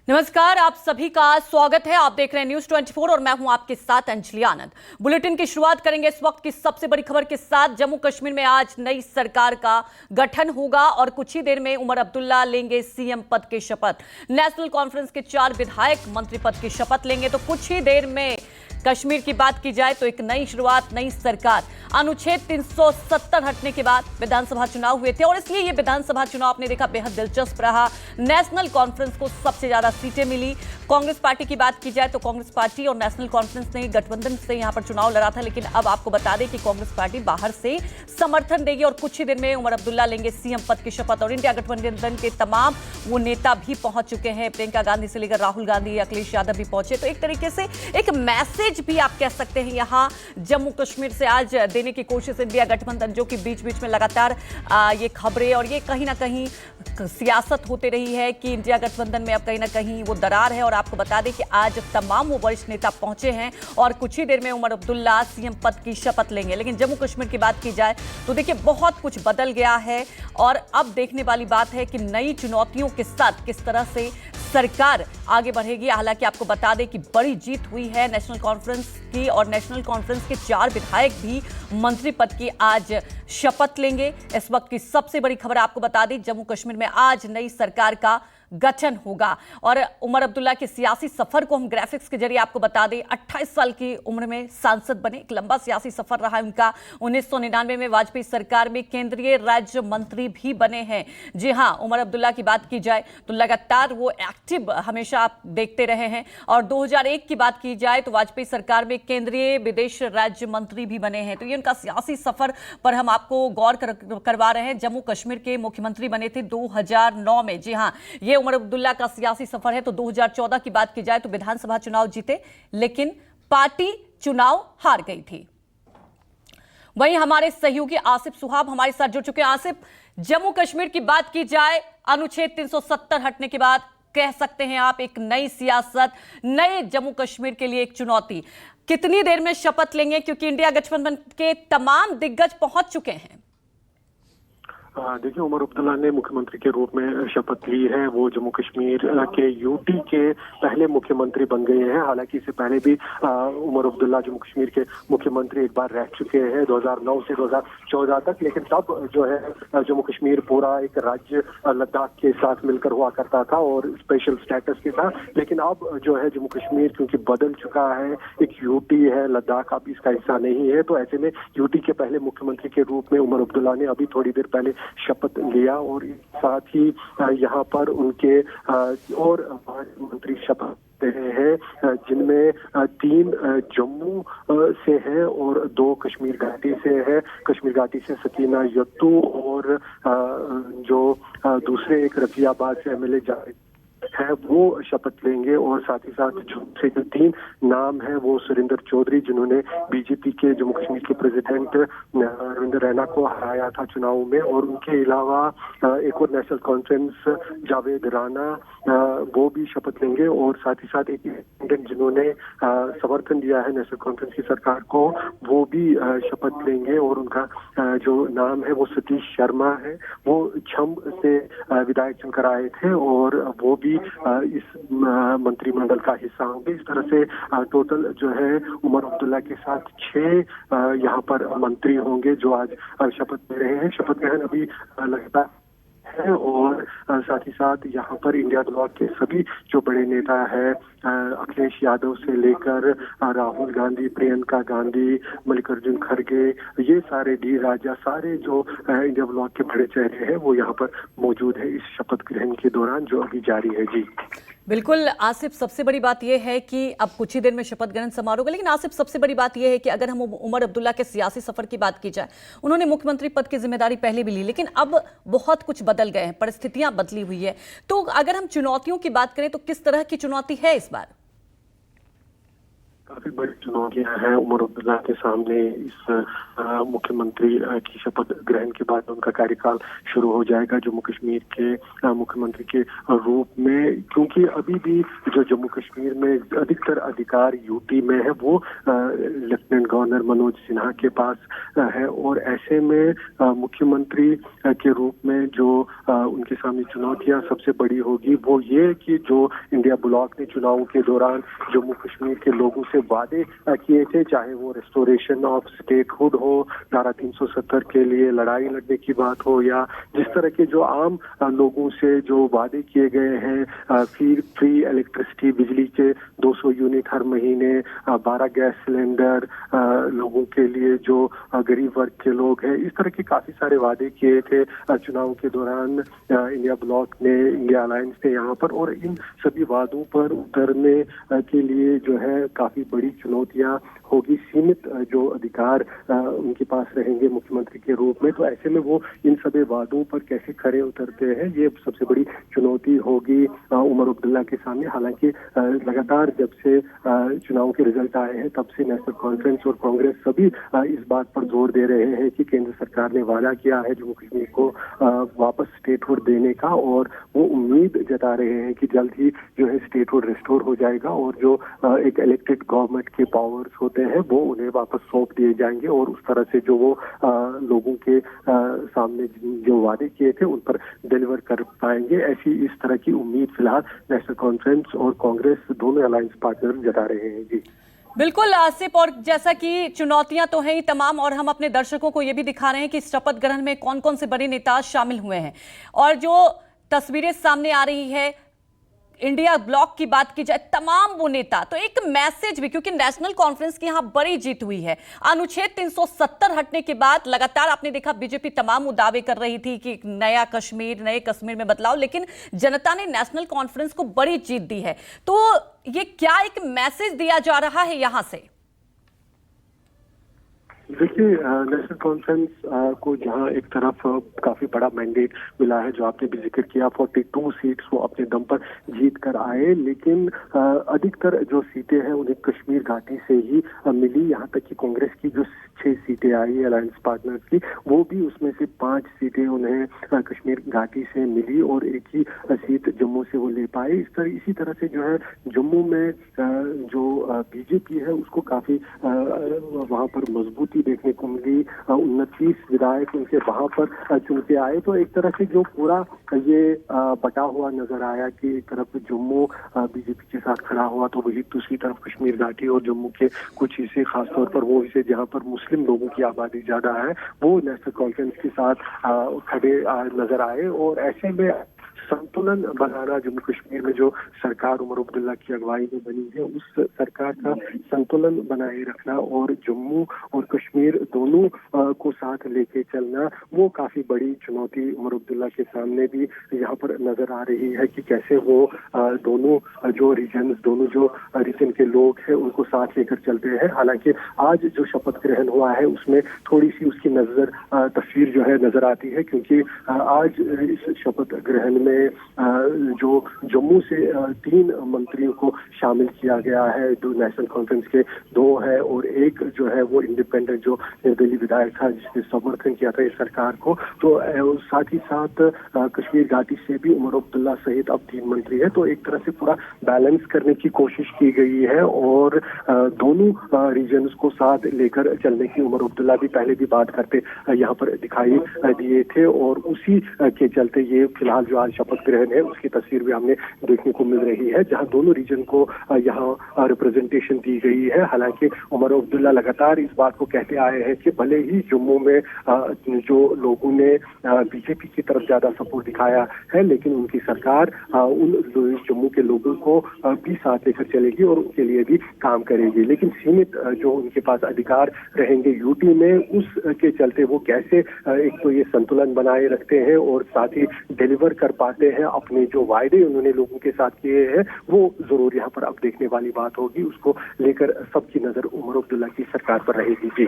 नमस्कार, आप सभी का स्वागत है। आप देख रहे हैं न्यूज 24 और मैं हूं आपके साथ अंजलि आनंद। बुलेटिन की शुरुआत करेंगे इस वक्त की सबसे बड़ी खबर के साथ। जम्मू कश्मीर में आज नई सरकार का गठन होगा और कुछ ही देर में उमर अब्दुल्ला लेंगे सीएम पद की शपथ। नेशनल कॉन्फ्रेंस के 4 विधायक मंत्री पद की शपथ लेंगे। तो कुछ ही देर में कश्मीर की बात की जाए तो एक नई शुरुआत, नई सरकार। अनुच्छेद 370 हटने के बाद विधानसभा चुनाव हुए थे और इसलिए ये विधानसभा चुनाव आपने देखा बेहद दिलचस्प रहा। नेशनल कॉन्फ्रेंस को सबसे ज्यादा सीटें मिली। कांग्रेस पार्टी की बात की जाए तो कांग्रेस पार्टी और नेशनल कॉन्फ्रेंस ने गठबंधन से यहां पर चुनाव लड़ा था, लेकिन अब आपको बता दें कि कांग्रेस पार्टी बाहर से समर्थन देगी और कुछ ही दिन में उमर अब्दुल्ला लेंगे सीएम पद की शपथ। और इंडिया गठबंधन के तमाम वो नेता भी पहुंच चुके हैं। प्रियंका गांधी से लेकर राहुल गांधी, अखिलेश यादव भी पहुंचे। तो एक तरीके से एक मैसेज भी आप कह सकते हैं यहां जम्मू कश्मीर से आज देने की कोशिश इंडिया गठबंधन, जो कि बीच बीच में लगातार ये खबरें और ये कहीं ना कहीं सियासत होती रही है कि इंडिया गठबंधन में अब कहीं ना कहीं वो दरार है। और आपको बता दें कि आज तमाम वो वरिष्ठ नेता पहुंचे हैं और कुछ ही देर में उमर अब्दुल्ला सीएम पद की शपथ लेंगे। लेकिन जम्मू कश्मीर की बात की जाए तो देखिए बहुत कुछ बदल गया है और अब देखने वाली बात है कि नई चुनौतियों के साथ किस तरह से सरकार आगे बढ़ेगी। हालांकि आपको बता दें कि बड़ी जीत हुई है नेशनल कॉन्फ्रेंस की और नेशनल कॉन्फ्रेंस के 4 विधायक भी मंत्री पद की आज शपथ लेंगे। इस वक्त की सबसे बड़ी खबर आपको बता दें, जम्मू कश्मीर में आज नई सरकार का गठन होगा। और उमर अब्दुल्ला के सियासी सफर को हम ग्राफिक्स के जरिए आपको बता दें। 28 साल की उम्र में सांसद बने, एक लंबा सियासी सफर रहा है उनका। 1999 में वाजपेयी सरकार में केंद्रीय राज्य मंत्री भी बने हैं। जी हां, उमर अब्दुल्ला की बात की जाए तो लगातार वो एक्टिव हमेशा आप देखते रहे हैं। और 2001 की बात की जाए तो वाजपेयी सरकार में केंद्रीय विदेश राज्य मंत्री भी बने हैं। तो ये उनका सियासी सफर पर हम आपको गौर करवा रहे हैं। जम्मू कश्मीर के मुख्यमंत्री बने थे 2009 में। जी हां, ये उमर अब्दुल्ला का सियासी सफर है। तो 2014 की बात की जाए तो विधानसभा चुनाव जीते, लेकिन पार्टी चुनाव हार गई थी। वहीं हमारे सहयोगी आसिफ सुहाब हमारे साथ जुड़ चुके हैं। आसिफ, जम्मू कश्मीर की बात की जाए, अनुच्छेद 370 हटने के बाद कह सकते हैं आप एक नई सियासत, नए जम्मू कश्मीर के लिए एक चुनौती। कितनी देर में शपथ लेंगे, क्योंकि इंडिया गठबंधन के तमाम दिग्गज पहुंच चुके हैं? देखिए, उमर अब्दुल्ला ने मुख्यमंत्री के रूप में शपथ ली है। वो जम्मू कश्मीर के यूटी के पहले मुख्यमंत्री बन गए हैं। हालांकि इससे पहले भी उमर अब्दुल्ला जम्मू कश्मीर के मुख्यमंत्री एक बार रह चुके हैं 2009 से 2014 तक। लेकिन तब जो है जम्मू कश्मीर पूरा एक राज्य लद्दाख के साथ मिलकर हुआ करता था और स्पेशल स्टेटस के साथ। लेकिन अब जो है जम्मू कश्मीर क्योंकि बदल चुका है, एक यूटी है, लद्दाख अब इसका हिस्सा नहीं है। तो ऐसे में यूटी के पहले मुख्यमंत्री के रूप में उमर अब्दुल्ला ने अभी थोड़ी देर पहले शपथ लिया और साथ ही यहाँ पर उनके और मंत्री शपथ हैं, जिनमें 3 जम्मू से हैं और 2 कश्मीर घाटी से हैं। कश्मीर घाटी से सकीना यत्तू और जो दूसरे एक रफियाबाद से एमएलए जावेद है वो शपथ लेंगे। और साथ ही साथ से जो 3 नाम है वो सुरेंद्र चौधरी, जिन्होंने बीजेपी के जम्मू कश्मीर के प्रेसिडेंट रविंद्र रैना को हराया था चुनाव में। और उनके अलावा एक और नेशनल कॉन्फ्रेंस जावेद राणा, वो भी शपथ लेंगे। और साथ ही साथ एक इंडिपेंडेंट जिन्होंने समर्थन दिया है नेशनल कॉन्फ्रेंस की सरकार को, वो भी शपथ लेंगे। और उनका जो नाम है वो सतीश शर्मा है। वो छम से विधायक चुनकर आए थे और वो भी इस मंत्रिमंडल का हिस्सा होंगे। इस तरह से टोटल जो है उमर अब्दुल्ला के साथ 6 यहाँ पर मंत्री होंगे जो आज शपथ ले रहे हैं। शपथ ग्रहण अभी लगता है और साथ ही साथ यहाँ पर इंडिया ब्लॉक के सभी जो बड़े नेता हैं, अखिलेश यादव से लेकर राहुल गांधी, प्रियंका गांधी, मल्लिकार्जुन खड़गे, ये सारे डी राजा, सारे जो इंडिया ब्लॉक के बड़े चेहरे हैं वो यहाँ पर मौजूद है इस शपथ ग्रहण के दौरान जो अभी जारी है। जी बिल्कुल आसिफ, सबसे बड़ी बात यह है कि अब कुछ ही देर में शपथ ग्रहण समारोह होगा। लेकिन आसिफ, सबसे बड़ी बात यह है कि अगर हम उमर अब्दुल्ला के सियासी सफर की बात की जाए, उन्होंने मुख्यमंत्री पद की जिम्मेदारी पहले भी ली, लेकिन अब बहुत कुछ बदल गए हैं, परिस्थितियां बदली हुई है। तो अगर हम चुनौतियों की बात करें तो किस तरह की चुनौती है इस बार? काफी बड़ी चुनौतियां हैं उमर अब्दुल्ला के सामने। इस मुख्यमंत्री की शपथ ग्रहण के बाद उनका कार्यकाल शुरू हो जाएगा जम्मू कश्मीर के मुख्यमंत्री के रूप में, क्योंकि अभी भी जो जम्मू कश्मीर में अधिकतर अधिकार यूटी में है वो लेफ्टिनेंट गवर्नर मनोज सिन्हा के पास है। और ऐसे में मुख्यमंत्री के रूप में जो उनके सामने चुनौतियां सबसे बड़ी होगी वो ये कि जो इंडिया ब्लॉक ने चुनावों के दौरान जम्मू कश्मीर के लोगों से वादे किए थे, चाहे वो रेस्टोरेशन ऑफ स्टेटहुड हो, धारा 370 के लिए लड़ाई लड़ने की बात हो, या जिस तरह के जो आम लोगों से जो वादे किए गए हैं, फिर फ्री इलेक्ट्रिसिटी, बिजली के 200 यूनिट हर महीने, 12 गैस सिलेंडर लोगों के लिए जो गरीब वर्ग के लोग हैं, इस तरह के काफी सारे वादे किए थे चुनाव के दौरान इंडिया ब्लॉक ने, इंडिया अलायंस ने यहाँ पर। और इन सभी वादों पर उतरने के लिए जो है काफी बड़ी चुनौतियां होगी। सीमित जो अधिकार उनके पास रहेंगे मुख्यमंत्री के रूप में, तो ऐसे में वो इन सभी वादों पर कैसे खरे उतरते हैं, ये सबसे बड़ी चुनौती होगी उमर अब्दुल्ला के सामने। हालांकि लगातार जब से चुनाव के रिजल्ट आए हैं तब से नेशनल कॉन्फ्रेंस और कांग्रेस सभी इस बात पर जोर दे रहे हैं कि केंद्र सरकार ने वादा किया है जम्मू कश्मीर को वापस स्टेटहुड देने का, और वो उम्मीद जता रहे हैं कि जल्द ही जो है स्टेटहुड रिस्टोर हो जाएगा और जो एक इलेक्टेड गवर्नमेंट के पावर्स होते हैं वो उन्हें वापस सौंप दिए जाएंगे, और उस तरह से जो वो लोगों के सामने जो वादे किए थे उन पर डिलीवर कर पाएंगे। ऐसी इस तरह की उम्मीद फिलहाल नेशनल कॉन्फ्रेंस और कांग्रेस दोनों अलायंस पार्टनर जता रहे हैं। जी बिल्कुल आसिफ, और जैसा कि चुनौतियां तो हैं ही तमाम, और हम अपने दर्शकों को ये भी दिखा रहे हैं कि इस शपथ ग्रहण में कौन कौन से बड़े नेता शामिल हुए हैं, और जो तस्वीरें सामने आ रही है, इंडिया ब्लॉक की बात की जाए, तमाम वो नेता, तो एक मैसेज भी, क्योंकि नेशनल कॉन्फ्रेंस की यहां बड़ी जीत हुई है। अनुच्छेद 370 हटने के बाद लगातार आपने देखा बीजेपी तमाम दावे कर रही थी कि नया कश्मीर, नए कश्मीर में बदलाव, लेकिन जनता ने नेशनल कॉन्फ्रेंस को बड़ी जीत दी है। तो ये क्या एक मैसेज दिया जा रहा है यहां से? देखिए, नेशनल कॉन्फ्रेंस को जहां एक तरफ काफी बड़ा मैंडेट मिला है, जो आपने भी जिक्र किया, 42 सीट्स वो अपने दम पर जीत कर आए, लेकिन अधिकतर जो सीटें हैं उन्हें कश्मीर घाटी से ही मिली। यहाँ तक कि कांग्रेस की जो 6 सीटें आई अलायंस पार्टनर्स की, वो भी उसमें से 5 सीटें उन्हें कश्मीर घाटी से मिली और एक ही सीट जम्मू से वो ले पाए। इसी तरह से जो है जम्मू में जो बीजेपी है उसको काफी वहां पर मजबूती देखने को मिली। 29 विधायक उनके वहां पर चुन के आए, तो एक तरह से जो पूरा ये बटा हुआ नजर आया कि एक तरफ जम्मू बीजेपी के साथ खड़ा हुआ, तो वही दूसरी तरफ कश्मीर घाटी और जम्मू के कुछ हिस्से, खासतौर पर वो हिस्से जहां पर मुस्लिम लोगों की आबादी ज्यादा है, वो नेशनल कॉन्फ्रेंस के साथ खड़े नजर आए। और ऐसे में संतुलन बनाना, जम्मू कश्मीर में जो सरकार उमर अब्दुल्ला की अगुवाई में बनी है, उस सरकार का संतुलन बनाए रखना और जम्मू और कश्मीर दोनों को साथ लेके चलना, वो काफी बड़ी चुनौती उमर अब्दुल्ला के सामने भी यहाँ पर नजर आ रही है कि कैसे वो दोनों जो रीजन के लोग हैं उनको साथ लेकर चलते हैं। हालांकि आज जो शपथ ग्रहण हुआ है उसमें थोड़ी सी उसकी तस्वीर जो है नजर आती है, क्योंकि आज इस शपथ ग्रहण में जो जम्मू से 3 मंत्रियों को शामिल किया गया है, जो नेशनल कॉन्फ्रेंस के 2 है और एक जो है वो इंडिपेंडेंट जो निर्दलीय विधायक था जिसने समर्थन किया था इस सरकार को। तो साथ ही साथ कश्मीर घाटी से भी उमर अब्दुल्ला सहित अब 3 मंत्री है, तो एक तरह से पूरा बैलेंस करने की कोशिश की गई है और दोनों रीजन्स को साथ लेकर चलने की उमर अब्दुल्ला भी पहले भी बात करते यहाँ पर दिखाई दिए थे, और उसी के चलते ये फिलहाल जो आज शपथ ग्रहण है उसकी तस्वीर भी हमें देखने को मिल रही है, जहां दोनों रीजन को यहाँ रिप्रेजेंटेशन दी गई है। हालांकि उमर अब्दुल्ला लगातार इस बात को कहते आए हैं कि भले ही जम्मू में जो लोगों ने बीजेपी की तरफ ज्यादा सपोर्ट दिखाया है, लेकिन उनकी सरकार उन जम्मू के लोगों को भी साथ लेकर चलेगी और उनके लिए भी काम करेगी। लेकिन सीमित जो उनके पास अधिकार रहेंगे यूटी में, उसके चलते वो कैसे एक तो ये संतुलन बनाए रखते हैं और साथ ही डिलीवर कर पाते हैं अपने जो वायदे उन्होंने लोगों के साथ किए हैं, वो जरूर यहाँ पर अब देखने वाली बात होगी। उसको लेकर सबकी नजर उमर अब्दुल्ला की सरकार पर रहेगी। जी